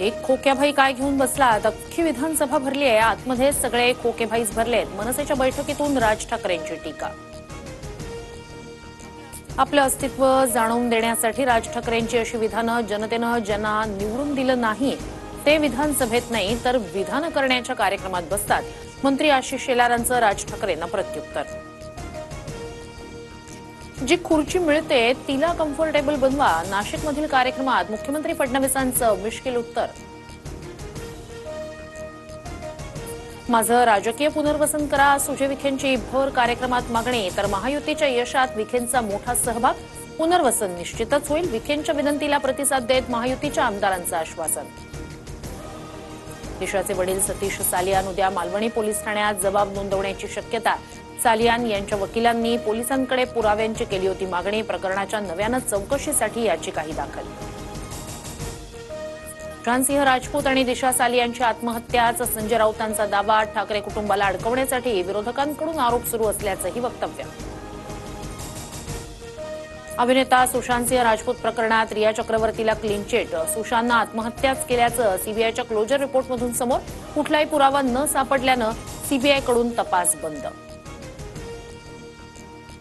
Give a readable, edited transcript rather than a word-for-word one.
एक खोक्याभाई काय घेऊन बसला, अख्खी विधानसभा भरली आहे. आतमध्ये सगळे खोकेभाईच भरलेत. मनसेच्या बैठकीतून राज ठाकरेंची टीका. आपलं अस्तित्व जाणवून देण्यासाठी राज ठाकरेंची अशी विधानं. जनतेनं ज्यांना निवडून दिलं नाही ते विधानसभेत नाही तर विधान करण्याच्या कार्यक्रमात बसतात. मंत्री आशिष शेलारांचं राज ठाकरेंना प्रत्युत्तर. जी खुर्ची मिळते तिला कम्फर्टेबल बनवा. नाशिकमधील कार्यक्रमात मुख्यमंत्री फडणवीसांचं मिश्किल उत्तर. माझं राजकीय पुनर्वसन करा, सुजय विखेंची भर कार्यक्रमात मागणी. तर महायुतीच्या यशात विखेंचा मोठा सहभाग, पुनर्वसन निश्चितच होईल. विखेंच्या विनंतीला प्रतिसाद देत महायुतीच्या आमदारांचं आश्वासन. दिशाचे वडील सतीश सालियान उद्या मालवणी पोलीस ठाण्यात जबाब नोंदवण्याची शक्यता. सालियान यांच्या वकिलांनी पोलिसांकडे पुराव्यांची केली होती मागणी. प्रकरणाच्या नव्यानं चौकशीसाठी याचिकाही दाखल. सुशांतसिंह राजपूत आणि दिशा सालियानची आत्महत्याचा संजय राऊतांचा दावा. ठाकरे कुटुंबाला अडकवण्यासाठी विरोधकांकडून आरोप सुरू असल्याचंही वक्तव्य. अभिनेता सुशांतसिंह राजपूत प्रकरणात रिया चक्रवर्तीला क्लीन चिट. सुशांतनं आत्महत्याच केल्याचं सीबीआयच्या क्लोजर रिपोर्टमधून समोर. कुठलाही पुरावा न सापडल्यानं सीबीआयकडून तपास बंद.